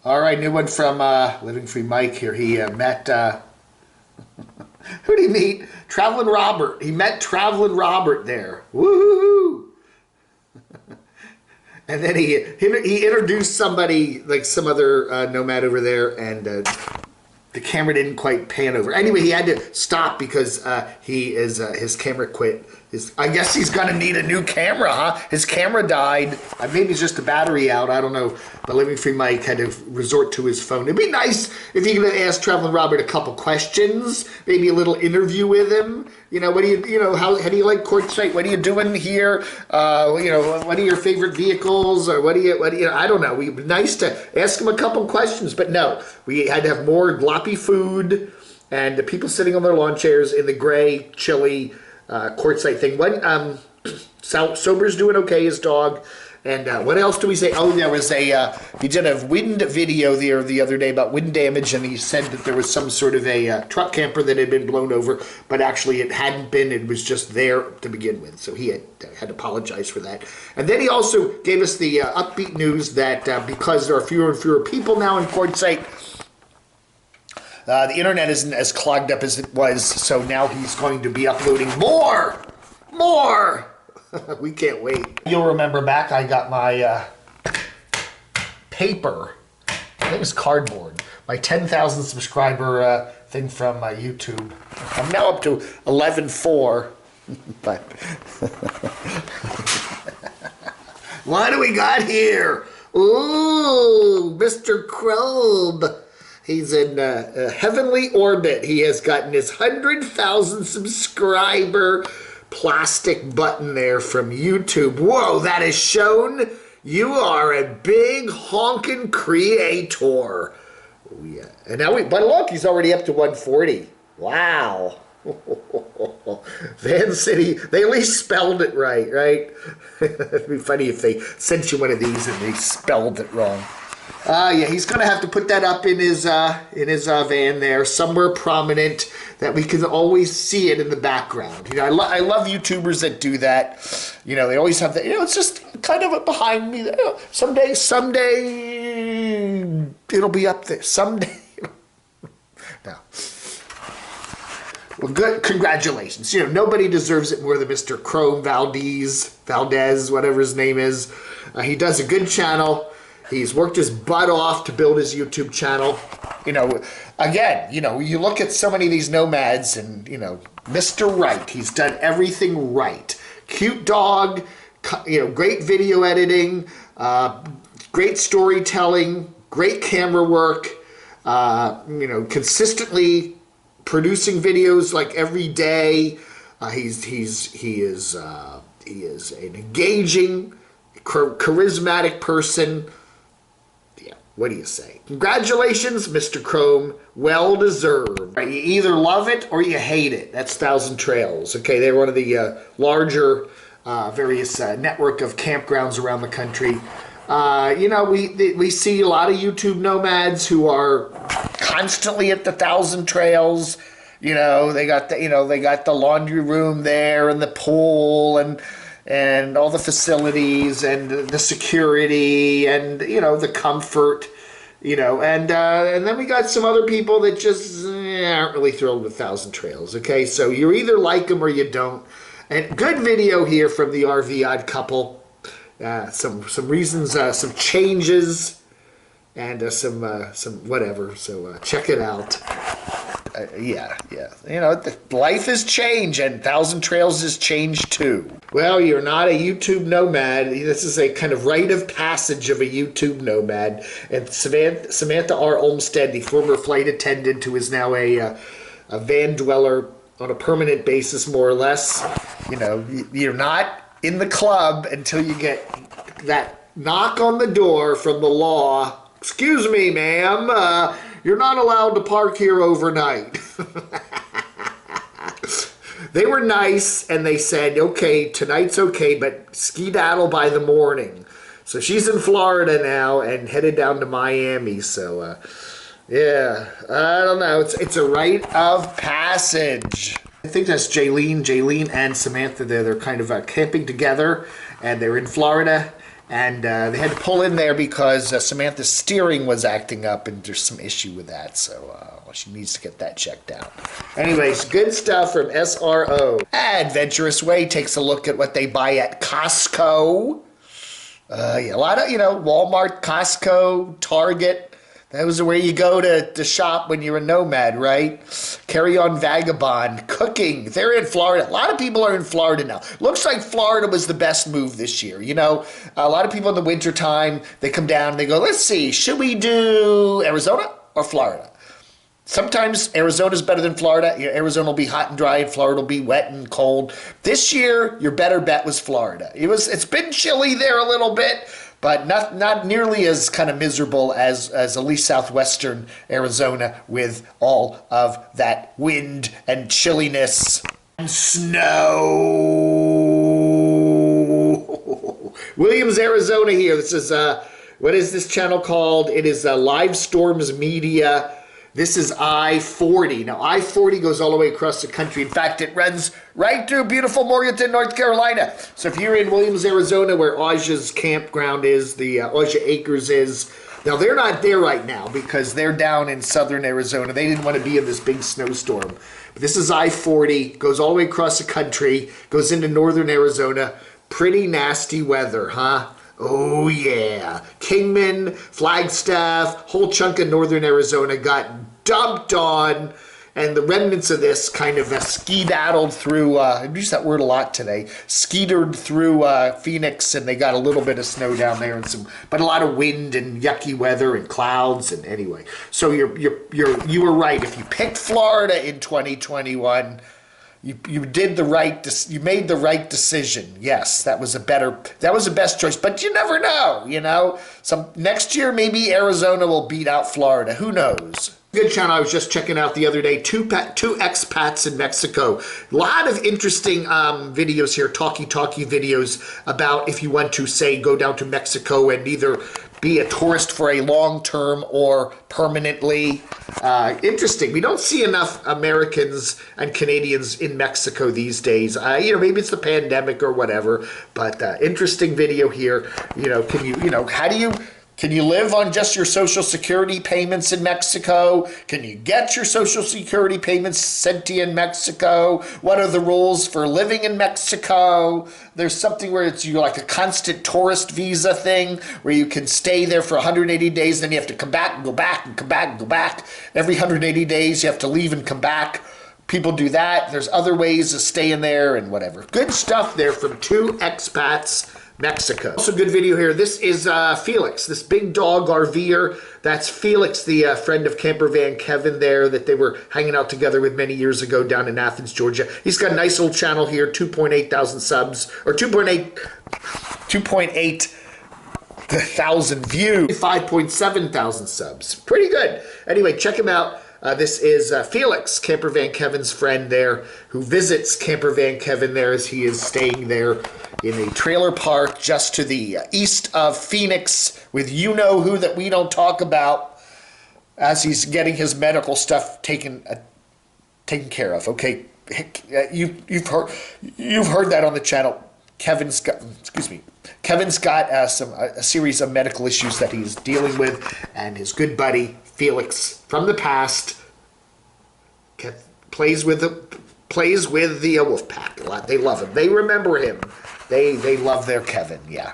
All right, new one from Living Free Mike here. He met, who did he meet? Traveling Robert. He met Traveling Robert there. Woohoo! And then he introduced somebody, like some other nomad over there, and the camera didn't quite pan over. Anyway, he had to stop because his camera quit. I guess he's gonna need a new camera, huh? His camera died. Maybe it's just the battery out. I don't know. But Living Free Mike had to resort to his phone. It'd be nice if you could ask Traveling Robert a couple questions, maybe a little interview with him. You know, how do you like Quartzsite? What are you doing here? What are your favorite vehicles? Or what do you? I don't know. It'd be nice to ask him a couple questions, but no, we had to have more gloppy food and the people sitting on their lawn chairs in the gray, chilly. Quartzsite thing. Sober's doing okay, his dog. And what else do we say? Oh, there was he did a wind video there the other day about wind damage, and he said that there was some sort of a truck camper that had been blown over, but actually it hadn't been. It was just there to begin with. So he had to apologize for that. And then he also gave us the upbeat news that because there are fewer and fewer people now in Quartzsite, the internet isn't as clogged up as it was, so now he's going to be uploading more! We can't wait. You'll remember back, I got my paper, I think it was cardboard, my 10,000 subscriber thing from YouTube. I'm now up to 11.4, but... What do we got here? Ooh, Mr. Chrome. He's in heavenly orbit. He has gotten his 100,000 subscriber plastic button there from YouTube. Whoa, that is shown you are a big honkin' creator. Oh, yeah. And now but look, he's already up to 140. Wow. Van City, they at least spelled it right? It'd be funny if they sent you one of these and they spelled it wrong. Yeah, he's going to have to put that up in his van there, somewhere prominent that we can always see it in the background. You know, I love YouTubers that do that. You know, they always have that. You know, it's just kind of behind me. You know, someday it'll be up there. Someday. No. Well, good. Congratulations. You know, nobody deserves it more than Mr. Chrome Valdez, whatever his name is. He does a good channel. He's worked his butt off to build his YouTube channel. You know, again, you know, you look at so many of these nomads and, you know, Mr. Rite, he's done everything right. Cute dog, you know, great video editing, great storytelling, great camera work, you know, consistently producing videos like every day. He is an engaging, charismatic person. What do you say? Congratulations, Mr. Chrome. Well deserved. You either love it or you hate it. That's Thousand Trails. Okay, they're one of the larger various network of campgrounds around the country. You know, we see a lot of YouTube nomads who are constantly at the Thousand Trails. You know, they got the laundry room there and the pool and all the facilities and the security and, you know, the comfort, you know, and then we got some other people that just aren't really thrilled with Thousand Trails. Okay, so you either like them or you don't. And good video here from the RV Odd Couple. Some reasons, some changes, and some whatever. So check it out. Yeah. You know, life has changed, and Thousand Trails has changed too. Well, you're not a YouTube nomad. This is a kind of rite of passage of a YouTube nomad. And Samantha R. Olmstead, the former flight attendant who is now a van dweller on a permanent basis, more or less. You know, you're not in the club until you get that knock on the door from the law. Excuse me, ma'am. You're not allowed to park here overnight. They were nice, and they said, okay, tonight's okay, but skedaddle by the morning. So she's in Florida now and headed down to Miami. So, yeah, I don't know. It's a rite of passage. I think that's Jaylene and Samantha there. They're kind of camping together, and they're in Florida. And they had to pull in there because Samantha's steering was acting up, and there's some issue with that. So she needs to get that checked out. Anyways, good stuff from SRO. Adventurous Way takes a look at what they buy at Costco. Yeah, a lot of, Walmart, Costco, Target. Those are where you go to shop when you're a nomad, right? Carry On Vagabond, cooking. They're in Florida. A lot of people are in Florida now. Looks like Florida was the best move this year. A lot of people in the wintertime, they come down and they go, let's see, should we do Arizona or Florida? Sometimes Arizona's better than Florida. Arizona will be hot and dry, and Florida will be wet and cold. This year, your better bet was Florida. It's been chilly there a little bit, but not nearly as kind of miserable as at least southwestern Arizona with all of that wind and chilliness and snow. Williams, Arizona here. This is, what is this channel called? It is Live Storms Media. This is I-40. Now, I-40 goes all the way across the country. In fact, it runs right through beautiful Morganton, North Carolina. So if you're in Williams, Arizona, where Aja's campground is, the Aja Acres is, now they're not there right now because they're down in southern Arizona. They didn't want to be in this big snowstorm. But this is I-40, goes all the way across the country, goes into northern Arizona. Pretty nasty weather, huh? Oh, yeah. Kingman, Flagstaff, whole chunk of northern Arizona got dumped on, and the remnants of this kind of skedaddled through, I've used that word a lot today, skeetered through Phoenix, and they got a little bit of snow down there, but a lot of wind and yucky weather and clouds, and anyway. So you were right. If you picked Florida in 2021, you made the right decision. Yes, that was the best choice. But you never know, next year maybe Arizona will beat out Florida. Who knows? Good channel I was just checking out the other day. Two expats in Mexico. A lot of interesting videos here, talkie videos about if you want to, say, go down to Mexico and either be a tourist for a long term or permanently. Interesting. We don't see enough Americans and Canadians in Mexico these days. Maybe it's the pandemic or whatever, but interesting video here. Can you live on just your Social Security payments in Mexico? Can you get your Social Security payments sent to you in Mexico? What are the rules for living in Mexico? There's something where it's like a constant tourist visa thing where you can stay there for 180 days, then you have to come back and go back and come back and go back. Every 180 days you have to leave and come back. People do that. There's other ways of staying there and whatever. Good stuff there from two expats, Mexico. Also good video here. This is Felix, this big dog RVer. That's Felix, the friend of Camper Van Kevin there that they were hanging out together with many years ago down in Athens, Georgia. He's got a nice little channel here, 2.8 thousand subs, or 2.8 thousand views, 5.7 thousand subs. Pretty good. Anyway, check him out. This is Felix, Camper Van Kevin's friend there, who visits Camper Van Kevin there as he is staying there in a trailer park just to the east of Phoenix with you-know-who that we don't talk about as he's getting his medical stuff taken care of. Okay, you've heard that on the channel. Kevin's got a series of medical issues that he's dealing with, and his good buddy Felix from the past plays with the wolf pack a lot. They love him. They remember him. They love their Kevin. Yeah.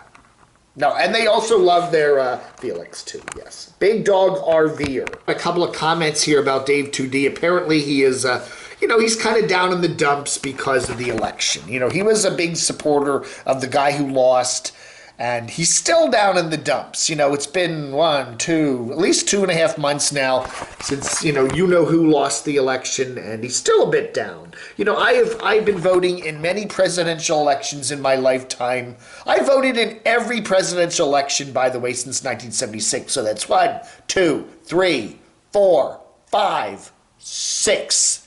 No, and they also love their Felix too. Yes. Big Dog RVer. A couple of comments here about Dave 2D. Apparently he is he's kind of down in the dumps because of the election. He was a big supporter of the guy who lost, and he's still down in the dumps. It's been at least 2.5 months now since, who lost the election, and he's still a bit down. I've been voting in many presidential elections in my lifetime. I voted in every presidential election, by the way, since 1976. So that's 1, 2, 3, 4, 5, 6,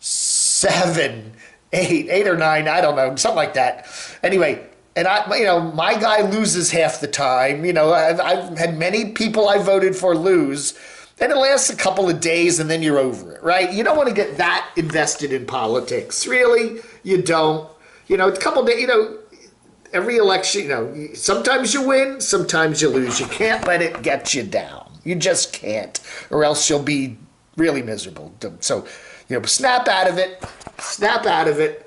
7, 8 or 9, I don't know, something like that. Anyway, and my guy loses half the time. I've had many people I voted for lose, and it lasts a couple of days, and then you're over it, right? You don't want to get that invested in politics, really. You don't. A couple of days. every election, sometimes you win, sometimes you lose. You can't let it get you down. You just can't, or else you'll be really miserable. So, snap out of it. Snap out of it.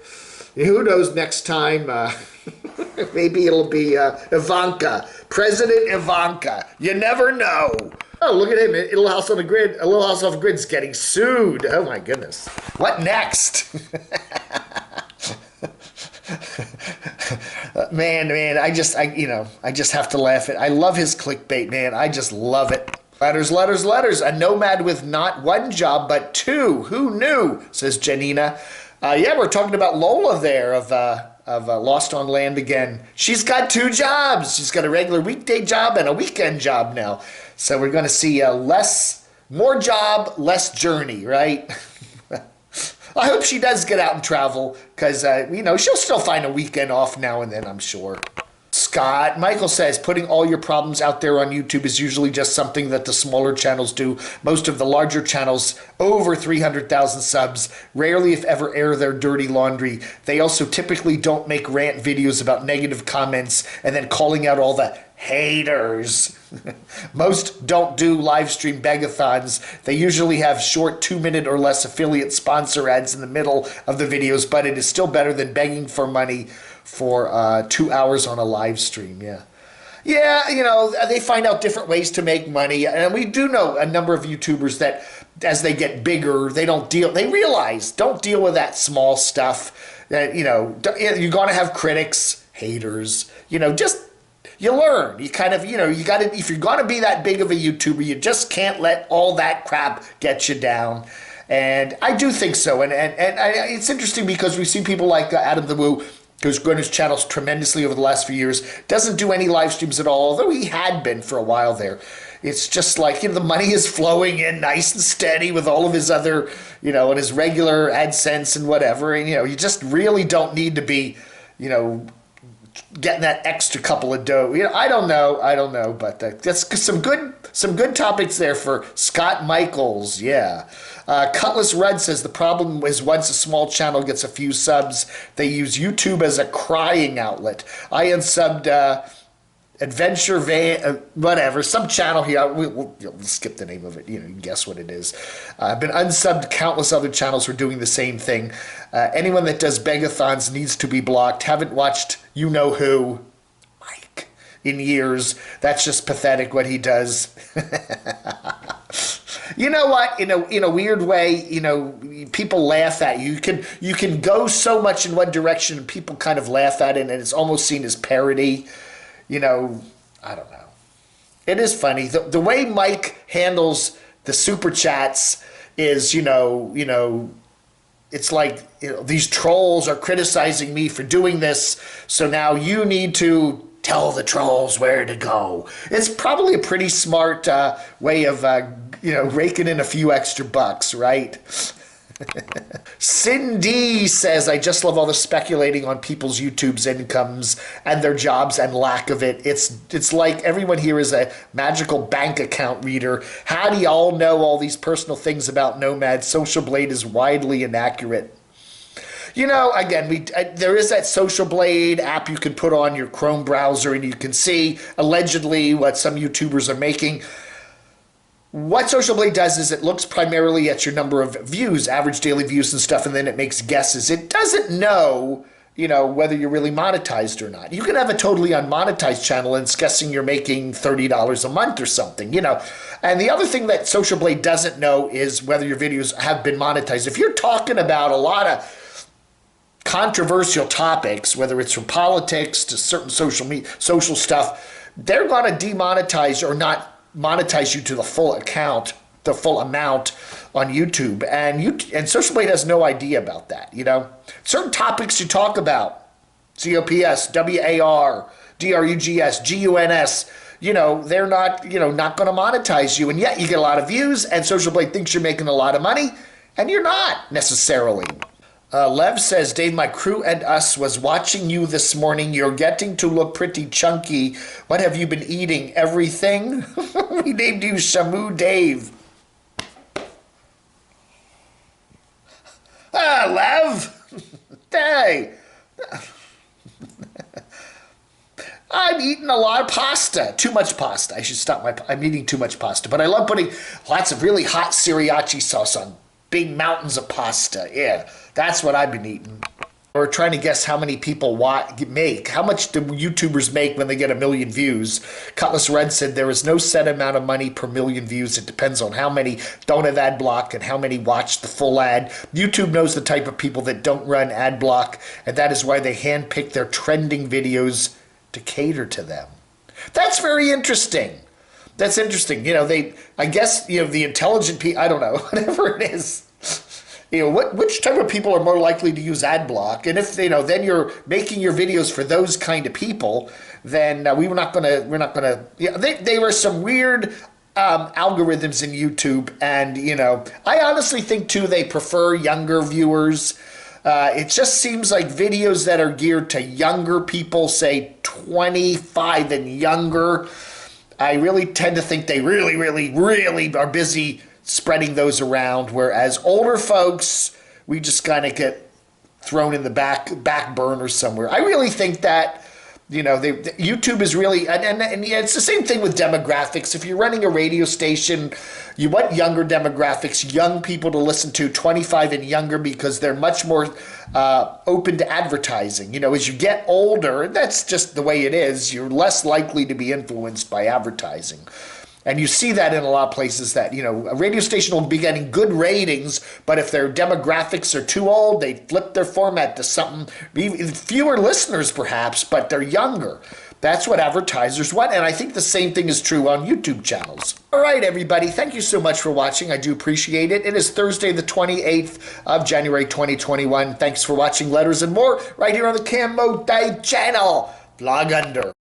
Who knows next time? Maybe it'll be Ivanka, President Ivanka. You never know. Oh, look at him. A Little House on the Grid. A Little House off the Grid's getting sued. Oh, my goodness. What next? Man, I just have to laugh at. I love his clickbait, man. I just love it. Letters. A nomad with not one job, but two. Who knew? Says Janina. Yeah, we're talking about Lola there of Lost on Land again. She's got two jobs. She's got a regular weekday job and a weekend job now. So we're going to see more job, less journey, right? I hope she does get out and travel because, she'll still find a weekend off now and then, I'm sure. Scott Michael says, putting all your problems out there on YouTube is usually just something that the smaller channels do. Most of the larger channels, over 300,000 subs, rarely if ever air their dirty laundry. They also typically don't make rant videos about negative comments and then calling out all the haters. Most don't do live stream begathons. They usually have short 2-minute or less affiliate sponsor ads in the middle of the videos, but it is still better than begging for money for 2 hours on a live stream. Yeah, they find out different ways to make money, and we do know a number of YouTubers that as they get bigger, they realize don't deal with that small stuff. That you're going to have critics, haters, you learn. You kind of, you got to, if you're going to be that big of a YouTuber, you just can't let all that crap get you down. And I do think so. And it's interesting because we see people like Adam the Woo, who's grown his channels tremendously over the last few years, doesn't do any live streams at all, although he had been for a while there. It's just like, the money is flowing in nice and steady with all of his other, and his regular AdSense and whatever. And, you just really don't need to be, getting that extra couple of dough. I don't know, but that's some good topics there for Scott Michaels. Yeah. Cutlass Red says the problem is once a small channel gets a few subs, they use YouTube as a crying outlet. I unsubbed Adventure Van, whatever, some channel here. We'll skip the name of it. You can guess what it is. I've been unsubbed. Countless other channels are doing the same thing. Anyone that does begathons needs to be blocked. Haven't watched you know who, Mike, in years. That's just pathetic what he does. You know what? In a weird way, people laugh at you. You can go so much in one direction, and people kind of laugh at it, and it's almost seen as parody. I don't know. It is funny. The way Mike handles the super chats is, it's like, these trolls are criticizing me for doing this, so now you need to tell the trolls where to go. It's probably a pretty smart way of, raking in a few extra bucks, right? Cindy says, I just love all the speculating on people's YouTube's incomes and their jobs and lack of it. It's like everyone here is a magical bank account reader. How do y'all know all these personal things about Nomad? Social Blade is widely inaccurate. Again, there is that Social Blade app you can put on your Chrome browser and you can see allegedly what some YouTubers are making. What Social Blade does is it looks primarily at your number of views, average daily views and stuff, and then it makes guesses. It doesn't know, whether you're really monetized or not. You can have a totally unmonetized channel and it's guessing you're making $30 a month or something, And the other thing that Social Blade doesn't know is whether your videos have been monetized. If you're talking about a lot of controversial topics, whether it's from politics to certain social stuff, they're going to demonetize or not monetize you to the full amount on YouTube, and Social Blade has no idea about that. Certain topics you talk about, COPS, WAR, DRUGS, GUNS, they're not not going to monetize you, and yet you get a lot of views, and Social Blade thinks you're making a lot of money, and you're not necessarily. Lev says, Dave, my crew and us was watching you this morning. You're getting to look pretty chunky. What have you been eating? Everything? We named you Shamu Dave. Lev. Hey. I'm eating a lot of pasta. Too much pasta. I should stop I'm eating too much pasta. But I love putting lots of really hot sriracha sauce on big mountains of pasta. Yeah, that's what I've been eating. We're trying to guess how many people make. How much do YouTubers make when they get 1 million views? Cutlass Red said there is no set amount of money per 1 million views. It depends on how many don't have ad block and how many watch the full ad. YouTube knows the type of people that don't run ad block, and that is why they handpick their trending videos to cater to them. That's very interesting. That's interesting. I guess, the intelligent people, I don't know, whatever it is. Which type of people are more likely to use ad block? And if then you're making your videos for those kind of people, then we're not gonna. There were some weird algorithms in YouTube, and I honestly think too they prefer younger viewers. It just seems like videos that are geared to younger people, say 25 and younger. I really tend to think they really, really, really are busy spreading those around, whereas older folks, we just kind of get thrown in the back burner somewhere. I really think that YouTube is really, and yeah, it's the same thing with demographics. If you're running a radio station, you want younger demographics, young people to listen to, 25 and younger, because they're much more open to advertising. As you get older, and that's just the way it is, you're less likely to be influenced by advertising. And you see that in a lot of places that, a radio station will be getting good ratings, but if their demographics are too old, they flip their format to something, fewer listeners perhaps, but they're younger. That's what advertisers want, and I think the same thing is true on YouTube channels. All right, everybody, thank you so much for watching. I do appreciate it. It is Thursday, the 28th of January, 2021. Thanks for watching Letters and More right here on the camodave channel. Vlog under.